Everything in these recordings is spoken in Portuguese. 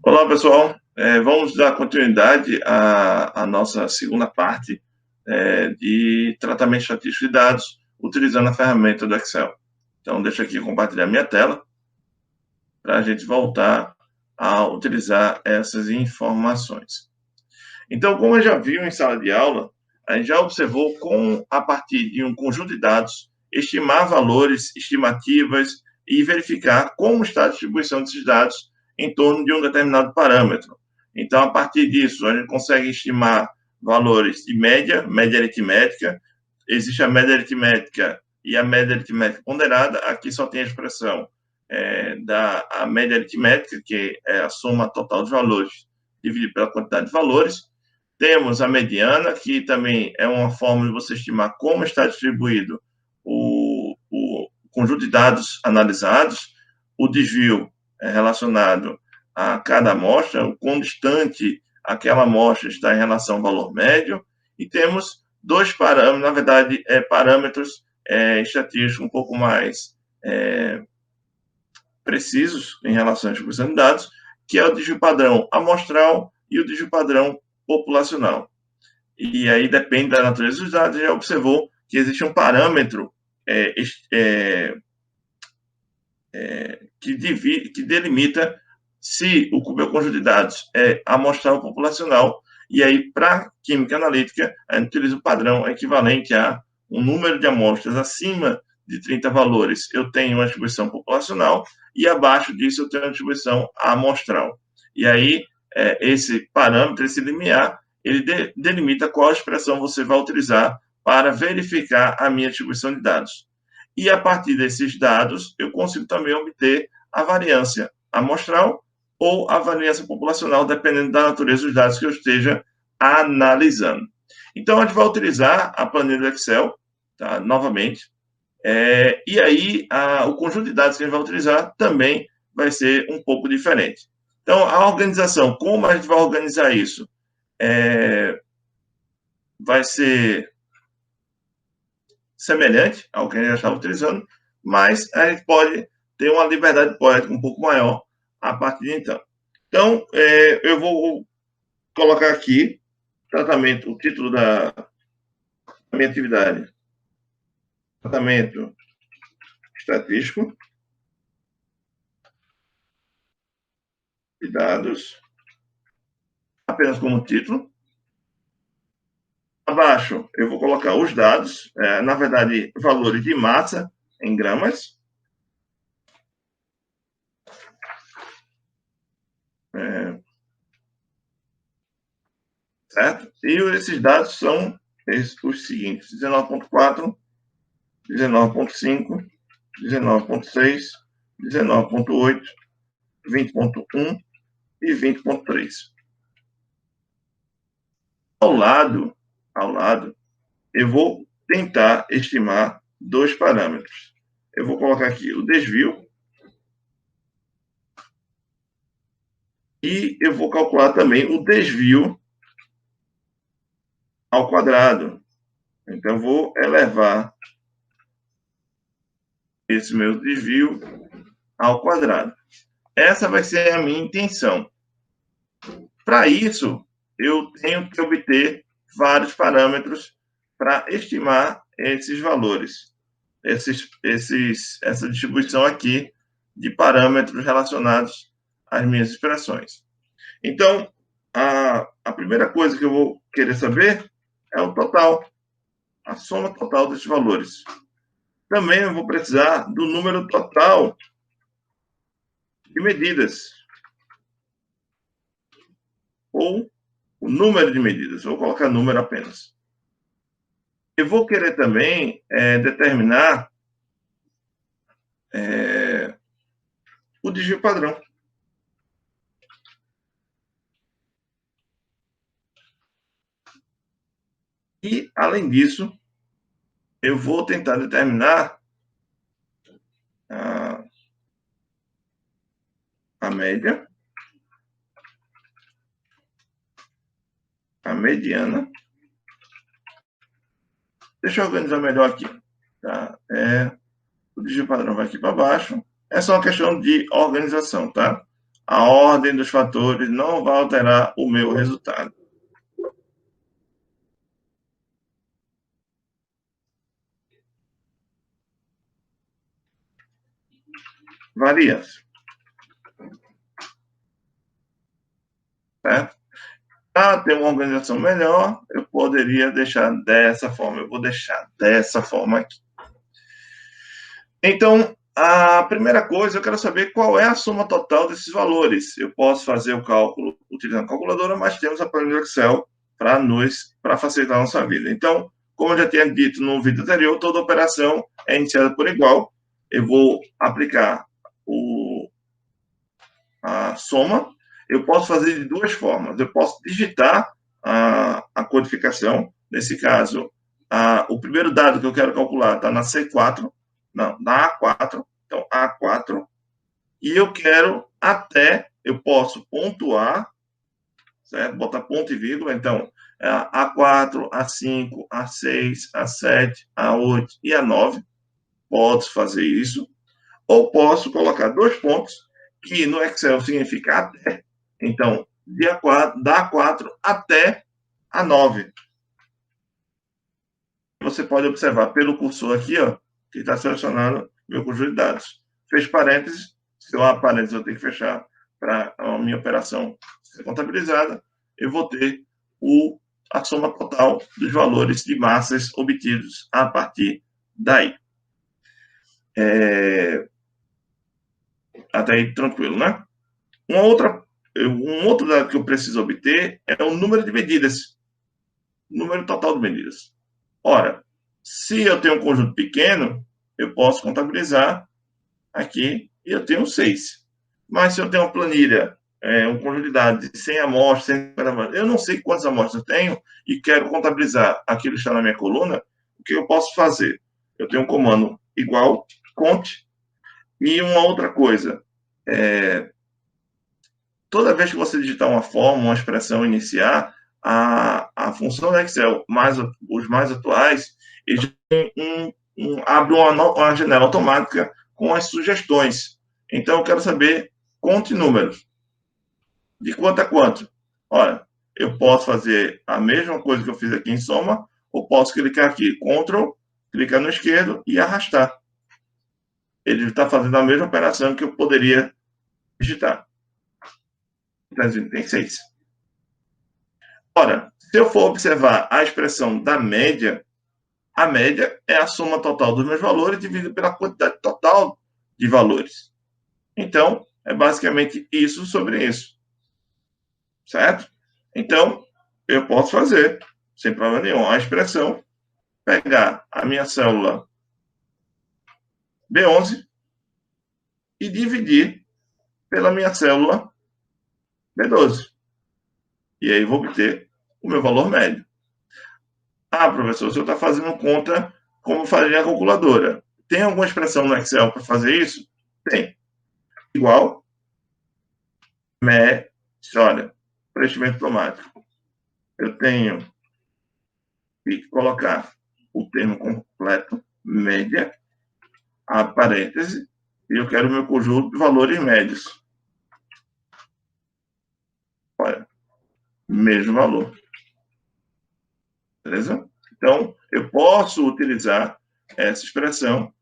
Olá, pessoal. Vamos dar continuidade à nossa segunda parte de tratamento estatístico de dados utilizando a ferramenta do Excel. Então, deixa aqui compartilhar minha tela para a gente voltar a utilizar essas informações. Então, como eu já viu em sala de aula, a gente já observou como, a partir de um conjunto de dados, estimar valores, estimativas e verificar como está a distribuição desses dados em torno de um determinado parâmetro. Então, a partir disso, a gente consegue estimar valores de média, média aritmética. Existe a média aritmética e a média aritmética ponderada. Aqui só tem a expressão da média aritmética, que é a soma total de valores dividido pela quantidade de valores. Temos a mediana, que também é uma forma de você estimar como está distribuído o conjunto de dados analisados. O desvio é relacionado a cada amostra, o quão distante aquela amostra está em relação ao valor médio. E temos dois parâmetros, na verdade, parâmetros estatísticos um pouco mais precisos em relação à distribuição de dados, que é o desvio padrão amostral e o desvio padrão populacional. E aí depende da natureza dos dados, já observou que existe um parâmetro que delimita se o meu conjunto de dados é amostral ou populacional, e aí, para química analítica, a gente utiliza o padrão equivalente a um número de amostras acima de 30 valores, eu tenho uma distribuição populacional, e abaixo disso eu tenho uma distribuição amostral. E aí, esse parâmetro, esse limiar, ele delimita qual expressão você vai utilizar para verificar a minha distribuição de dados. E a partir desses dados, eu consigo também obter a variância amostral ou a variância populacional, dependendo da natureza dos dados que eu esteja analisando. Então, a gente vai utilizar a planilha do Excel, tá? Novamente, e aí o conjunto de dados que a gente vai utilizar também vai ser um pouco diferente. Então, a organização, como a gente vai organizar isso? Vai ser semelhante ao que a gente já estava utilizando, mas a gente pode ter uma liberdade poética um pouco maior a partir de então. Então, eu vou colocar aqui tratamento, o título da minha atividade, tratamento estatístico de dados, apenas como título. Abaixo, eu vou colocar os dados, na verdade, valores de massa em gramas. Certo? E esses dados são os seguintes: 19.4, 19.5, 19.6, 19.8, 20.1 e 20.3. Ao lado, eu vou tentar estimar dois parâmetros. Eu vou colocar aqui o desvio e eu vou calcular também o desvio ao quadrado. Então, vou elevar esse meu desvio ao quadrado. Essa vai ser a minha intenção. Para isso, eu tenho que obter vários parâmetros para estimar esses valores, essa distribuição aqui de parâmetros relacionados às minhas expressões. Então, a primeira coisa que eu vou querer saber é o total, a soma total desses valores. Também eu vou precisar do número total de medidas, ou o número de medidas. Vou colocar número apenas. Eu vou querer também determinar o desvio padrão. E, além disso, eu vou tentar determinar a média, a mediana. Deixa eu organizar melhor aqui. Tá? O desvio padrão vai aqui para baixo. É só uma questão de organização, tá? a ordem dos fatores não vai alterar o meu resultado. Variância. Certo? Para ter uma organização melhor, eu poderia deixar dessa forma. Eu vou deixar dessa forma aqui. Então, a primeira coisa, eu quero saber qual é a soma total desses valores. Eu posso fazer o cálculo utilizando a calculadora, mas temos a planilha Excel para facilitar a nossa vida. Então, como eu já tinha dito no vídeo anterior, toda operação é iniciada por igual. Eu vou aplicar a soma. Eu posso fazer de duas formas. Eu posso digitar a codificação. Nesse caso, o primeiro dado que eu quero calcular está na C4, não, na A4. Então, A4. E eu quero eu posso pontuar, certo? Botar ponto e vírgula. Então, A4, A5, A6, A7, A8 e A9. Posso fazer isso. Ou posso colocar dois pontos, que no Excel significa até. Então, da A4 até A9. Você pode observar pelo cursor aqui, ó, que está selecionando meu conjunto de dados. Fez parênteses, se eu abrir parênteses eu tenho que fechar para a minha operação ser contabilizada, eu vou ter a soma total dos valores de massas obtidos a partir daí. Até aí, tranquilo, né? Um outro dado que eu preciso obter é o número de medidas, número total de medidas. Ora, se eu tenho um conjunto pequeno, eu posso contabilizar aqui e eu tenho 6. Mas se eu tenho uma planilha, um conjunto de dados de 100 amostras, eu não sei quantas amostras eu tenho e quero contabilizar aquilo que está na minha coluna, o que eu posso fazer? Eu tenho um comando igual, conte, e uma outra coisa, toda vez que você digitar uma forma, uma expressão, iniciar, a função do Excel, os mais atuais, eles abrem uma janela automática com as sugestões. Então, eu quero saber, conte números. De quanto a quanto? Olha, eu posso fazer a mesma coisa que eu fiz aqui em soma, ou posso clicar aqui, Ctrl, clicar no esquerdo e arrastar. Ele está fazendo a mesma operação que eu poderia digitar. Tem 6. Ora, se eu for observar a expressão da média, a média é a soma total dos meus valores dividido pela quantidade total de valores. Então, é basicamente isso sobre isso. Certo? Então, eu posso fazer, sem problema nenhum, a expressão, pegar a minha célula B11 e dividir pela minha célula B12. E aí vou obter o meu valor médio. Ah, professor, o senhor está fazendo conta como faria a calculadora. Tem alguma expressão no Excel para fazer isso? Tem. Igual, olha, preenchimento automático. Eu tenho que colocar o termo completo, média, a parêntese, e eu quero o meu conjunto de valores médios. Olha, mesmo valor. Beleza? Então, eu posso utilizar essa expressão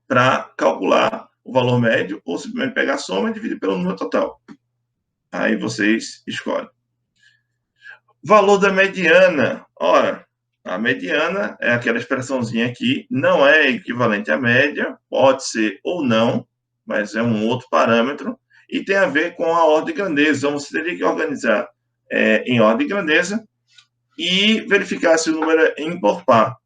para calcular o valor médio ou simplesmente pegar a soma e dividir pelo número total. Aí vocês escolhem. Valor da mediana. Ora, a mediana é aquela expressãozinha aqui, não é equivalente à média, pode ser ou não, mas é um outro parâmetro, e tem a ver com a ordem de grandeza. Então, você teria que organizar em ordem de grandeza e verificar se o número é ímpar par.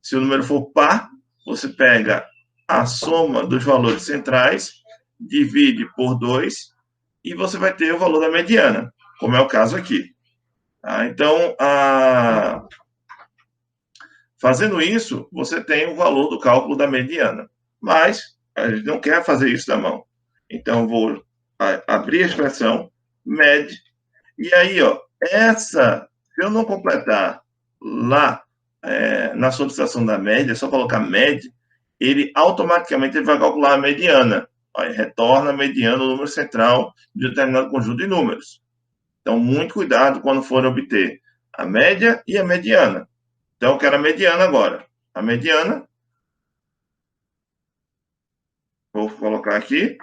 Se o número for par, você pega a soma dos valores centrais, divide por 2 e você vai ter o valor da mediana, como é o caso aqui. Então, fazendo isso, você tem o valor do cálculo da mediana. Mas a gente não quer fazer isso da mão. Então, vou abrir a expressão, med, e aí, ó, se eu não completar lá na solicitação da média, é só colocar med, ele automaticamente vai calcular a mediana. Olha, retorna a mediana, o número central de determinado conjunto de números. Então, muito cuidado quando for obter a média e a mediana. Então, eu quero a mediana agora. A mediana, vou colocar aqui.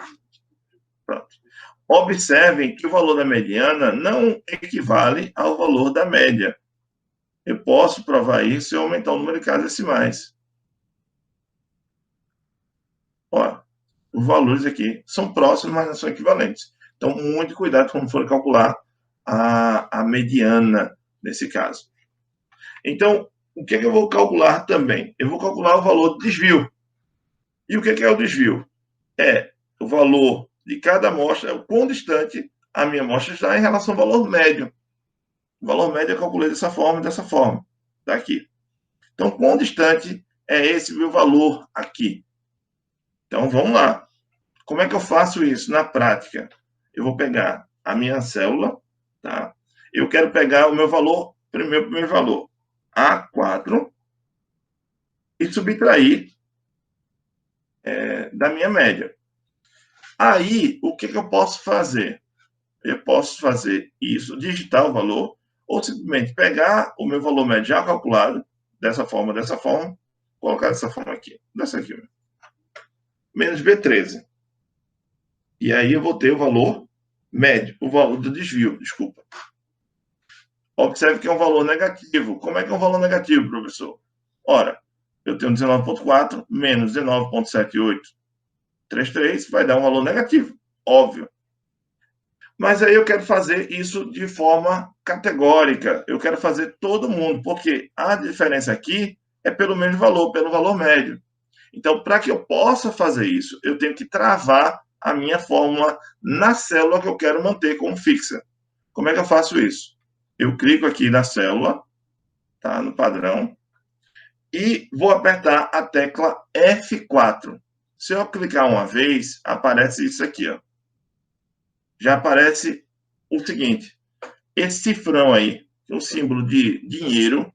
Pronto. Observem que o valor da mediana não equivale ao valor da média. Eu posso provar isso se eu aumentar o número de casas decimais. Ó, os valores aqui são próximos, mas não são equivalentes. Então, muito cuidado quando for calcular a mediana nesse caso. Então, o que eu vou calcular também? Eu vou calcular o valor do desvio. E o que é o desvio? É o valor de cada amostra, o quão distante a minha amostra está em relação ao valor médio. O valor médio eu calculei dessa forma, daqui. Então, quão distante é esse meu valor aqui? Então, vamos lá. Como é que eu faço isso na prática? Eu vou pegar a minha célula, tá? Eu quero pegar o meu valor, primeiro valor, A4, e subtrair da minha média. Aí, o que eu posso fazer? Eu posso fazer isso, digitar o valor, ou simplesmente pegar o meu valor médio já calculado, dessa forma, colocar dessa forma aqui, dessa aqui, menos B13. E aí eu vou ter o valor médio, o valor do desvio, desculpa. Observe que é um valor negativo. Como é que é um valor negativo, professor? Ora, eu tenho 19,4 menos 19,7833 vai dar um valor negativo, óbvio. Mas aí eu quero fazer isso de forma categórica. Eu quero fazer todo mundo, porque a diferença aqui é pelo mesmo valor, pelo valor médio. Então, para que eu possa fazer isso, eu tenho que travar a minha fórmula na célula que eu quero manter como fixa. Como é que eu faço isso? Eu clico aqui na célula, tá, no padrão, e vou apertar a tecla F4. Se eu clicar uma vez, aparece isso aqui, ó. Já aparece o seguinte, esse cifrão aí, o símbolo de dinheiro,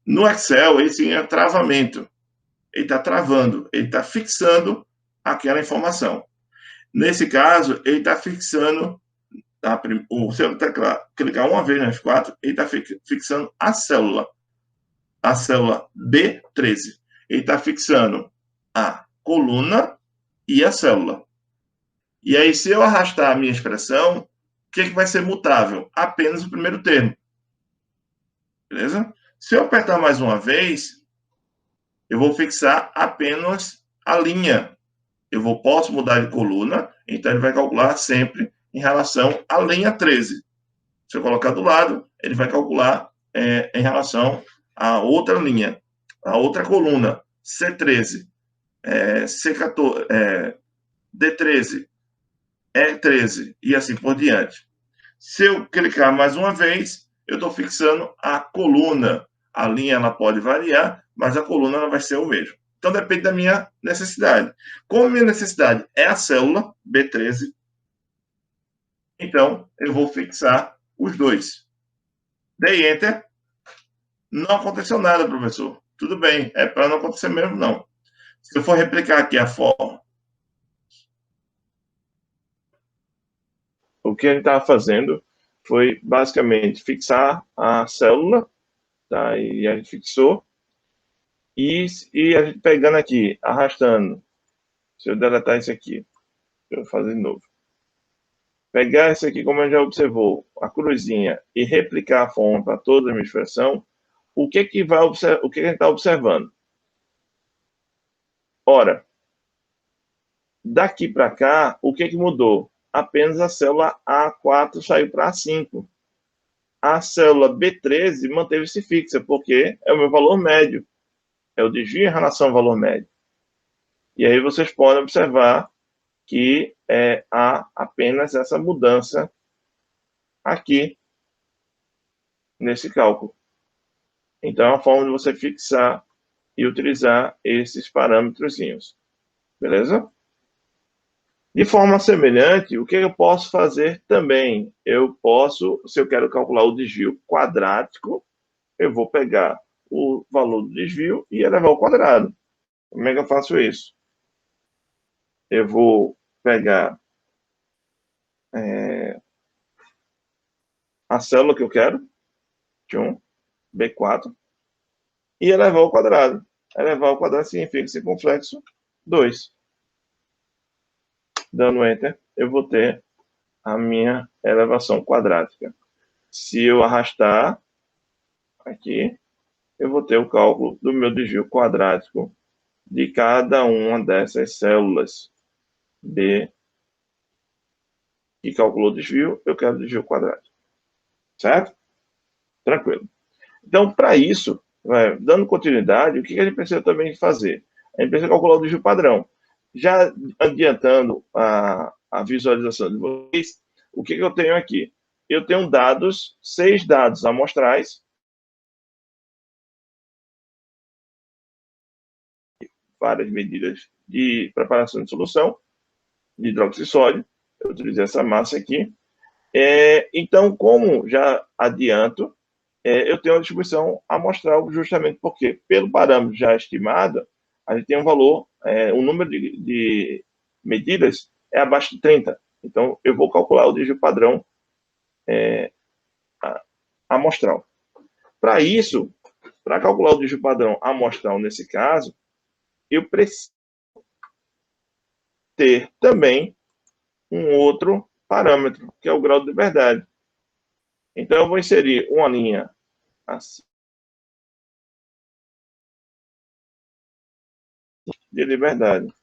no Excel, esse é travamento. Ele está travando, ele está fixando aquela informação. Nesse caso, ele está fixando, se eu clicar uma vez no F4, ele está fixando a célula B13. Ele está fixando a coluna e a célula. E aí, se eu arrastar a minha expressão, o que vai ser mutável? Apenas o primeiro termo. Beleza? Se eu apertar mais uma vez, eu vou fixar apenas a linha. Posso mudar de coluna, então ele vai calcular sempre em relação à linha 13. Se eu colocar do lado, ele vai calcular em relação à outra linha, à outra coluna, C13, C14, D13, E13 e assim por diante. Se eu clicar mais uma vez, eu estou fixando a coluna. A linha ela pode variar, mas a coluna ela vai ser o mesmo. Então depende da minha necessidade. Como a minha necessidade é a célula B13, então eu vou fixar os dois. Dei Enter. Não aconteceu nada, professor. Tudo bem, é para não acontecer mesmo, não. Se eu for replicar aqui a forma, o que a gente estava fazendo foi basicamente fixar a célula, tá? E a gente fixou. E a gente pegando aqui, arrastando. Se eu deletar isso aqui, eu vou fazer de novo. Pegar isso aqui, como a gente já observou, a cruzinha, e replicar a forma para toda a minha expressão, o que a gente está observando? Ora, daqui para cá, o que mudou? Apenas a célula A4 saiu para A5. A célula B13 manteve-se fixa, porque é o meu valor médio. É o desvio em relação ao valor médio. E aí vocês podem observar que há apenas essa mudança aqui nesse cálculo. Então, é uma forma de você fixar e utilizar esses parâmetrozinhos. Beleza? De forma semelhante, o que eu posso fazer também? Eu posso, se eu quero calcular o desvio quadrático, eu vou pegar o valor do desvio e elevar ao quadrado. Como é que eu faço isso? eu vou pegar a célula que eu quero, de 1, B4, e elevar ao quadrado. Elevar ao quadrado significa circunflexo 2. Dando Enter, eu vou ter a minha elevação quadrática. Se eu arrastar aqui, eu vou ter o cálculo do meu desvio quadrático de cada uma dessas células B que calculou o desvio, eu quero desvio quadrático. Certo? Tranquilo. Então, para isso, dando continuidade, o que a gente precisa também fazer? A gente precisa calcular o desvio padrão. Já adiantando a visualização de vocês, o que eu tenho aqui? Eu tenho 6 dados amostrais, várias medidas de preparação de solução de hidróxido de sódio. Eu utilizei essa massa aqui. Então, como já adianto, eu tenho uma distribuição amostral justamente porque, pelo parâmetro já estimado, a gente tem um valor, o número de medidas é abaixo de 30. Então, eu vou calcular o desvio padrão amostral. Para isso, para calcular o desvio padrão amostral nesse caso, eu preciso ter também um outro parâmetro, que é o grau de liberdade. Então, eu vou inserir uma linha assim, de liberdade.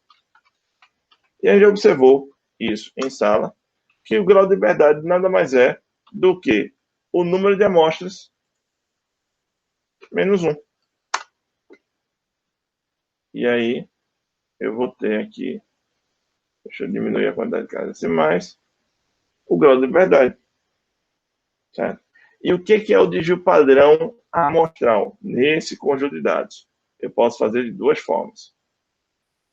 E a gente observou isso em sala, que o grau de liberdade nada mais é do que o número de amostras menos 1. E aí, eu vou ter aqui, deixa eu diminuir a quantidade de casas decimais, o grau de liberdade. Certo? E o que é o desvio padrão amostral nesse conjunto de dados? Eu posso fazer de duas formas.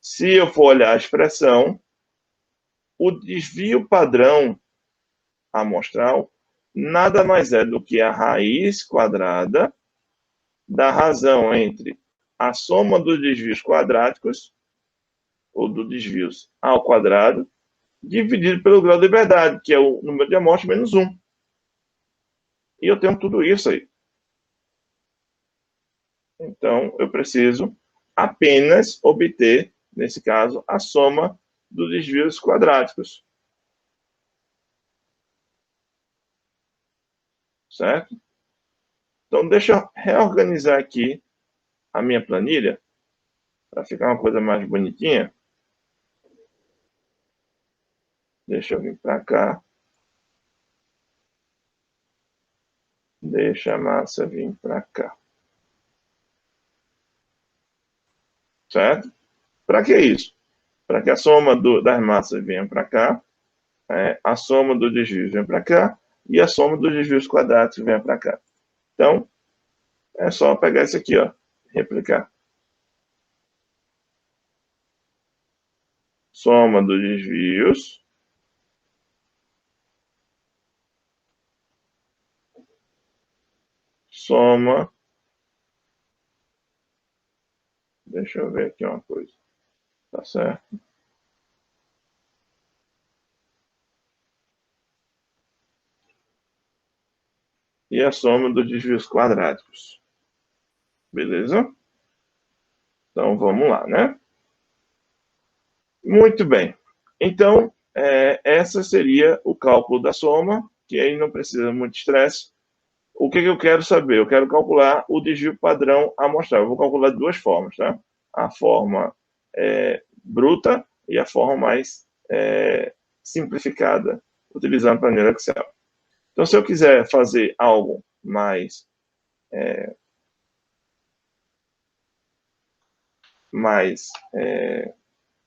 Se eu for olhar a expressão, o desvio padrão amostral nada mais é do que a raiz quadrada da razão entre a soma dos desvios quadráticos, ou dos desvios ao quadrado, dividido pelo grau de liberdade, que é o número de amostras menos 1. E eu tenho tudo isso aí. Então, eu preciso apenas obter, nesse caso, a soma dos desvios quadráticos. Certo? Então, deixa eu reorganizar aqui a minha planilha para ficar uma coisa mais bonitinha. Deixa eu vir para cá. Deixa a massa vir para cá. Certo? Para que isso? Para que a soma das massas venha para cá, a soma dos desvios venha para cá e a soma dos desvios quadráticos venha para cá. Então, é só pegar isso aqui, ó, replicar. Soma dos desvios soma. Deixa eu ver aqui uma coisa. Tá certo? E a soma dos desvios quadráticos. Beleza? Então, vamos lá, né? Muito bem. Então, essa seria o cálculo da soma, que aí não precisa muito estresse. O que eu quero saber? Eu quero calcular o desvio padrão amostral. Eu vou calcular de duas formas, tá? A forma bruta e a forma mais simplificada, utilizando a planilha Excel. Então, se eu quiser fazer algo mais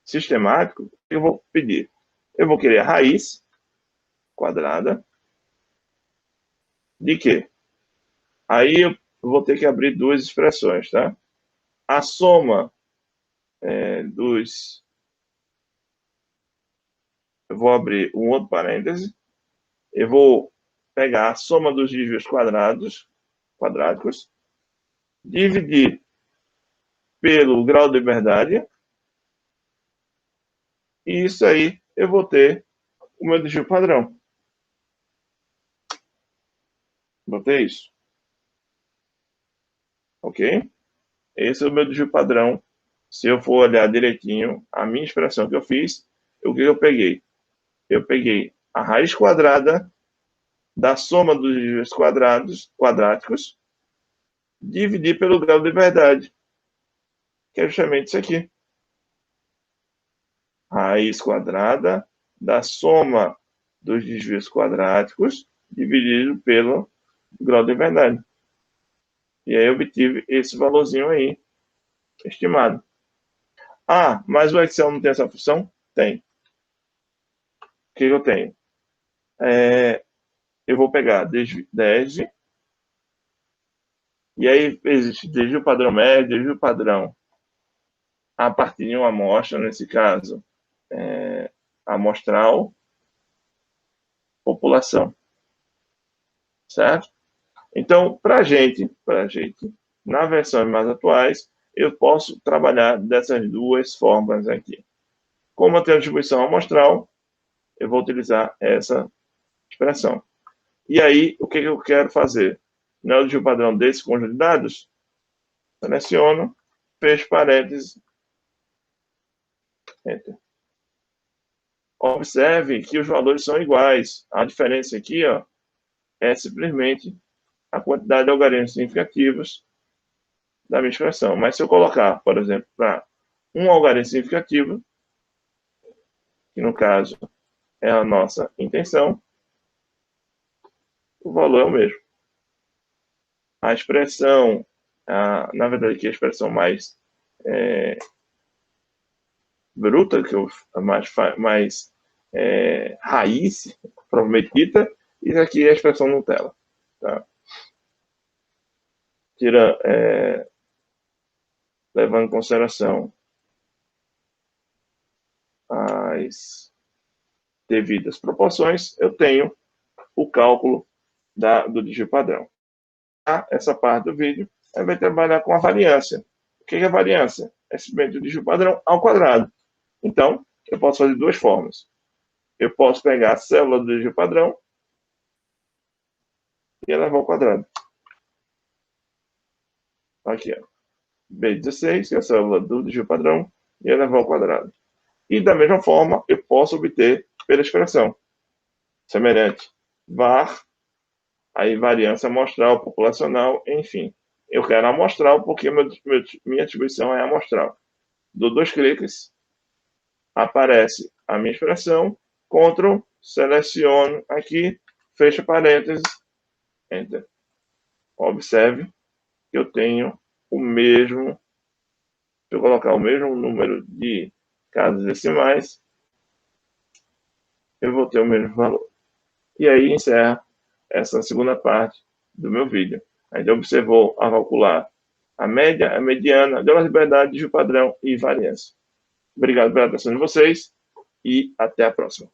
sistemático, eu vou pedir. Eu vou querer a raiz quadrada de quê? Aí eu vou ter que abrir duas expressões, tá? A soma dos... Eu vou abrir um outro parêntese. Eu vou pegar a soma dos desvios quadráticos, dividir pelo grau de liberdade, E isso aí eu vou ter o meu desvio padrão. Botei isso. Ok? Esse é o meu desvio padrão. Se eu for olhar direitinho a minha expressão que eu fiz, o que eu peguei? Eu peguei a raiz quadrada da soma dos desvios quadráticos, dividir pelo grau de verdade, que é justamente isso aqui. Raiz quadrada da soma dos desvios quadráticos dividido pelo grau de verdade. E aí eu obtive esse valorzinho aí, estimado. Ah, mas o Excel não tem essa função? Tem. O que eu tenho? Eu vou pegar desvio, e aí existe desvio padrão médio, desvio padrão a partir de uma amostra, nesse caso, amostral, população. Certo? Então, para a gente, na versões mais atuais, eu posso trabalhar dessas duas formas aqui. Como eu tenho a distribuição amostral, eu vou utilizar essa expressão. E aí, o que eu quero fazer? No desvio padrão desse conjunto de dados, seleciono, fecho parênteses, enter. Observe que os valores são iguais. A diferença aqui, ó, é simplesmente a quantidade de algarismos significativos da minha expressão. Mas se eu colocar, por exemplo, para um algarismo significativo, que no caso é a nossa intenção, o valor é o mesmo. A expressão, na verdade aqui a expressão mais bruta, que eu, mais raiz, provavelmente dita, isso aqui é a expressão Nutella. Tá? Levando em consideração as devidas proporções, eu tenho o cálculo do desvio padrão. Essa parte do vídeo, aí vai trabalhar com a variância. O que é a variância? É simplesmente o desvio padrão ao quadrado. Então, eu posso fazer de duas formas. Eu posso pegar a célula do desvio padrão e elevar ao quadrado. Aqui, ó. B16, que é a célula do desvio padrão, e elevar ao quadrado. E da mesma forma, eu posso obter pela expressão semelhante. Var, aí variância amostral, populacional, enfim. Eu quero amostral porque minha atribuição é amostral. Dou dois cliques, aparece a minha expressão, Ctrl, seleciono aqui, fecha parênteses, Enter. Observe que eu tenho o mesmo, se eu colocar o mesmo número de casas decimais, eu vou ter o mesmo valor. E aí encerra essa segunda parte do meu vídeo. A gente observou a calcular a média, a mediana, deu a liberdade, desvio padrão e variância. Obrigado pela atenção de vocês e até a próxima.